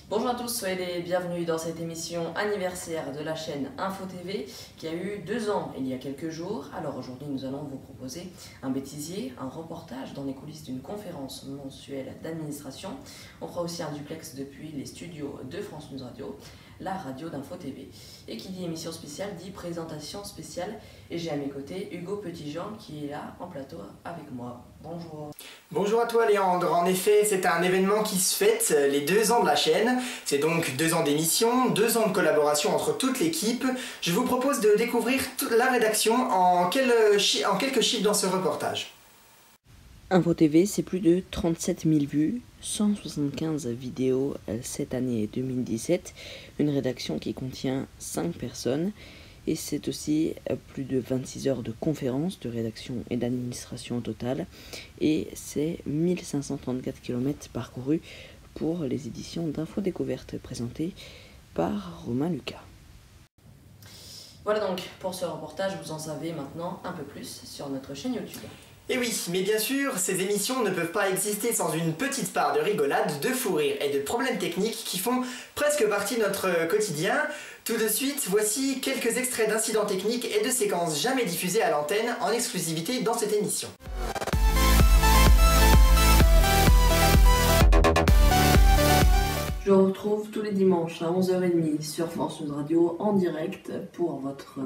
Bonjour à tous, soyez les bienvenus dans cette émission anniversaire de la chaîne Info TV qui a eu 2 ans il y a quelques jours. Alors aujourd'hui nous allons vous proposer un bêtisier, un reportage dans les coulisses d'une conférence mensuelle d'administration. On fera aussi un duplex depuis les studios de France News Radio, la radio d'Info TV. Et qui dit émission spéciale dit présentation spéciale. Et j'ai à mes côtés Hugo Petitjean qui est là en plateau avec moi. Bonjour. Bonjour à toi Léandre, en effet c'est un événement qui se fête, les 2 ans de la chaîne. C'est donc 2 ans d'émission, 2 ans de collaboration entre toute l'équipe. Je vous propose de découvrir toute la rédaction en quelques chiffres dans ce reportage. Info TV, c'est plus de 37 000 vues, 175 vidéos cette année 2017, une rédaction qui contient 5 personnes et c'est aussi plus de 26 heures de conférences, de rédaction et d'administration au total et c'est 1534 km parcourus pour les éditions d'Info Découverte présentées par Romain Lucas. Voilà donc pour ce reportage, vous en savez maintenant un peu plus sur notre chaîne YouTube. Et oui, mais bien sûr, ces émissions ne peuvent pas exister sans une petite part de rigolade, de fou rire et de problèmes techniques qui font presque partie de notre quotidien. Tout de suite, voici quelques extraits d'incidents techniques et de séquences jamais diffusées à l'antenne en exclusivité dans cette émission. Je vous retrouve tous les dimanches à 11h30 sur France News Radio en direct pour votre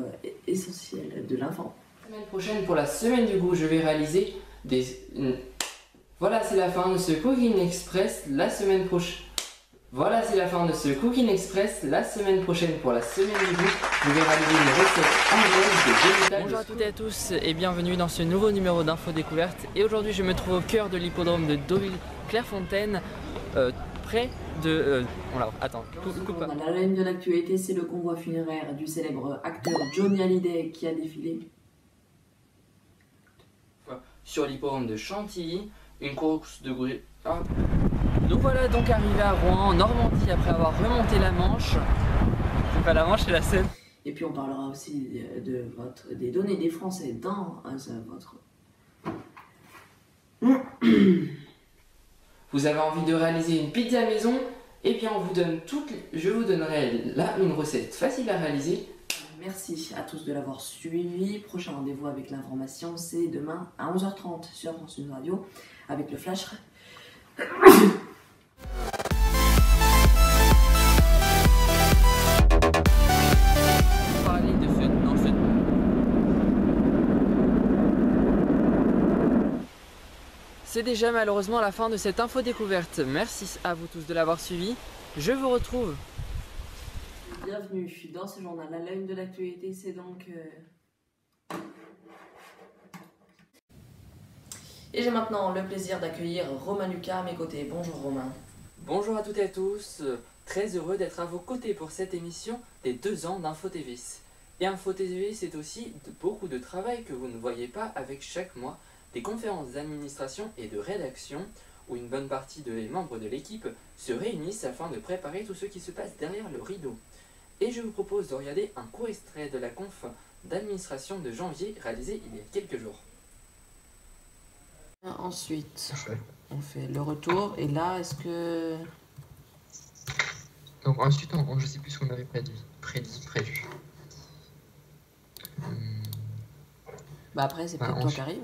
essentiel de l'info. La semaine prochaine, pour la semaine du goût, je vais réaliser des... Voilà, c'est la fin de ce Cooking Express la semaine prochaine. Voilà, c'est la fin de ce Cooking Express. La semaine prochaine, pour la semaine du goût, je vais réaliser une recette anglaise de végétal. Bonjour à toutes et à tous et bienvenue dans ce nouveau numéro d'Info Découverte. Et aujourd'hui, je me trouve au cœur de l'hippodrome de Deauville-Clairefontaine, près de... attends, coupe pas. La ligne de l'actualité, c'est le convoi funéraire du célèbre acteur Johnny Hallyday qui a défilé sur l'hippodrome de Chantilly, une course de grue. Nous voilà donc arrivés à Rouen, en Normandie, après avoir remonté la Manche. C'est pas la Manche, c'est la Seine. Et puis on parlera aussi des données des Français dans votre... Vous avez envie de réaliser une pizza maison? Eh bien on vous donne je vous donnerai là une recette facile à réaliser. Merci à tous de l'avoir suivi. Prochain rendez-vous avec l'information, c'est demain à 11h30 sur France News Radio avec le flash. C'est déjà malheureusement la fin de cette info découverte. Merci à vous tous de l'avoir suivi. Je vous retrouve. Bienvenue dans ce journal. La une de l'actualité, c'est donc... Et j'ai maintenant le plaisir d'accueillir Romain Lucas à mes côtés. Bonjour Romain. Bonjour à toutes et à tous. Très heureux d'être à vos côtés pour cette émission des 2 ans d'Info TV. Et Info TV, c'est aussi beaucoup de travail que vous ne voyez pas avec chaque mois des conférences d'administration et de rédaction où une bonne partie des membres de l'équipe se réunissent afin de préparer tout ce qui se passe derrière le rideau. Et je vous propose de regarder un court extrait de la conf d'administration de janvier réalisée il y a quelques jours. Ensuite, on fait le retour et là, est-ce que... Donc ensuite, je sais plus ce qu'on avait prévu. Bah après, c'est peut-être toi qui arrive.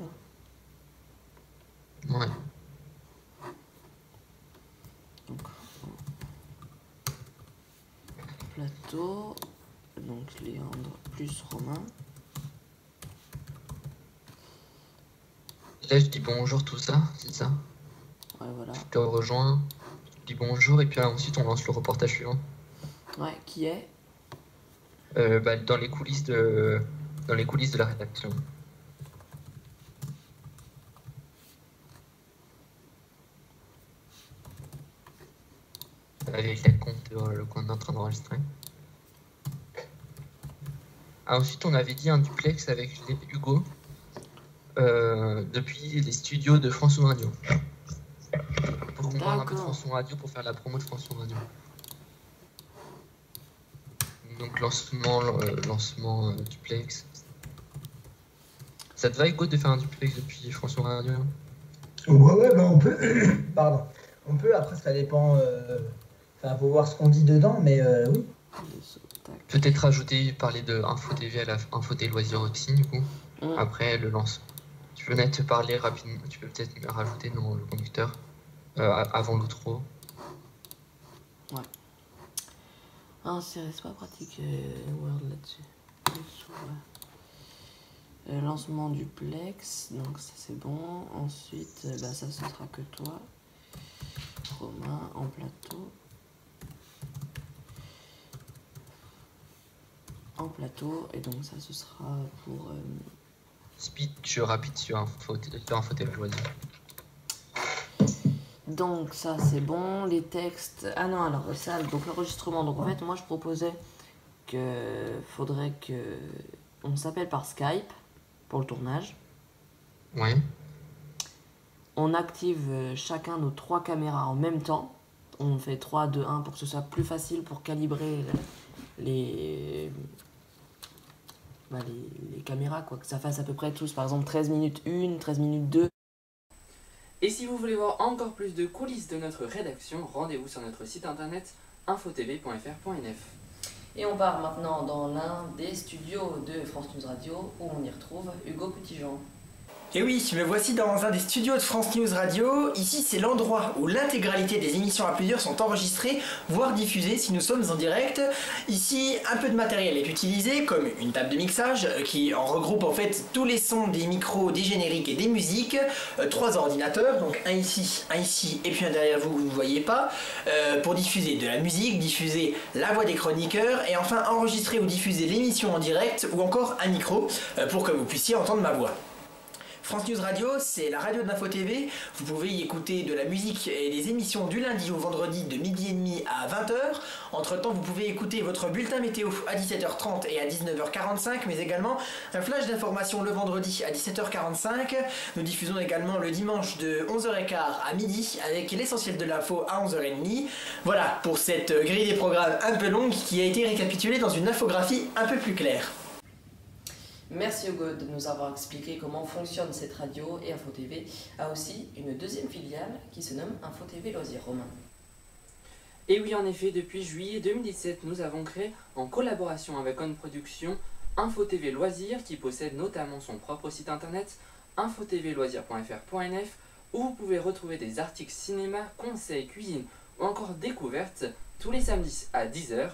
Ouais. Donc, plateau, donc Léandre plus Romain. Là, je dis bonjour, tout ça, c'est ça. Ouais, voilà. Je te rejoins, je dis bonjour, et puis ensuite on lance le reportage suivant. Ouais, qui est dans les coulisses de la rédaction. Avec la compte qu'on est en train d'enregistrer. Ensuite, on avait dit un duplex avec Hugo depuis les studios de France Radio. Pour qu'on parle un peu de France Radio pour faire la promo de France Radio. Donc lancement duplex. Ça te va Hugo de faire un duplex depuis France Radio? Ouais, bah on peut. Pardon. On peut, après ça dépend. Enfin, faut voir ce qu'on dit dedans, mais oui. Peut-être parler de Info TV à la Info TV Loisirs aussi, du coup. Après le lance. Tu peux peut-être parler rapidement, tu peux peut-être rajouter dans le conducteur avant l'outro. Ouais. Ah, c'est pas pratique Word là-dessus. Lancement du Plex, donc ça c'est bon. Ensuite, ça ce sera que toi, Romain, en plateau. Et donc ça ce sera pour speech rapide sur Info TV Loisirs. Donc ça c'est bon, les textes. Ah non, alors ça, donc l'enregistrement. Donc en fait moi je proposais faudrait que on s'appelle par Skype pour le tournage. Ouais. On active chacun nos 3 caméras en même temps. On fait 3, 2, 1 pour que ce soit plus facile pour calibrer les caméras, quoi. Que ça fasse à peu près tous, par exemple 13 minutes 1, 13 minutes 2. Et si vous voulez voir encore plus de coulisses de notre rédaction, rendez-vous sur notre site internet infotv.fr.nf. Et on part maintenant dans l'un des studios de France News Radio où on y retrouve Hugo Petitjean. Et oui, me voici dans un des studios de France News Radio. Ici, c'est l'endroit où l'intégralité des émissions à plusieurs sont enregistrées, voire diffusées si nous sommes en direct. Ici, un peu de matériel est utilisé, comme une table de mixage qui en regroupe en fait tous les sons des micros, des génériques et des musiques. 3 ordinateurs, donc un ici et puis un derrière vous que vous ne voyez pas, pour diffuser de la musique, diffuser la voix des chroniqueurs et enfin enregistrer ou diffuser l'émission en direct ou encore un micro pour que vous puissiez entendre ma voix. France News Radio, c'est la radio d'Info TV. Vous pouvez y écouter de la musique et des émissions du lundi au vendredi de 12h30 à 20h. Entre temps, vous pouvez écouter votre bulletin météo à 17h30 et à 19h45, mais également un flash d'information le vendredi à 17h45. Nous diffusons également le dimanche de 11h15 à midi avec l'essentiel de l'info à 11h30. Voilà pour cette grille des programmes un peu longue qui a été récapitulée dans une infographie un peu plus claire. Merci Hugo de nous avoir expliqué comment fonctionne cette radio, et Info TV a aussi une deuxième filiale qui se nomme Info TV Loisirs. Romain. Et oui, en effet, depuis juillet 2017, nous avons créé, en collaboration avec On Production, Info TV Loisirs, qui possède notamment son propre site internet, infotvloisirs.fr.nf, où vous pouvez retrouver des articles cinéma, conseils, cuisine ou encore découvertes tous les samedis à 10h.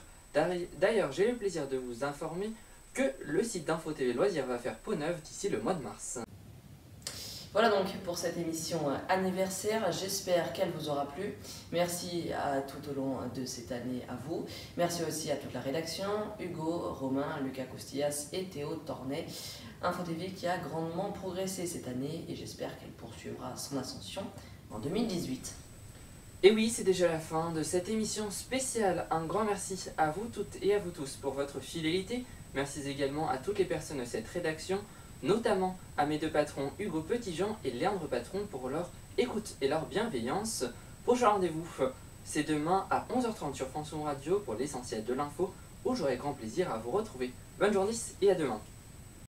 D'ailleurs, j'ai le plaisir de vous informer que le site d'Info TV Loisirs va faire peau neuve d'ici le mois de mars. Voilà donc pour cette émission anniversaire, j'espère qu'elle vous aura plu. Merci tout au long de cette année à vous. Merci aussi à toute la rédaction, Hugo, Romain, Lucas Costillas et Théo Tornet. Info TV qui a grandement progressé cette année et j'espère qu'elle poursuivra son ascension en 2018. Et oui, c'est déjà la fin de cette émission spéciale. Un grand merci à vous toutes et à vous tous pour votre fidélité. Merci également à toutes les personnes de cette rédaction, notamment à mes 2 patrons Hugo Petitjean et Léandre Patron pour leur écoute et leur bienveillance. Prochain rendez-vous, c'est demain à 11h30 sur France News Radio pour l'essentiel de l'info, où j'aurai grand plaisir à vous retrouver. Bonne journée et à demain.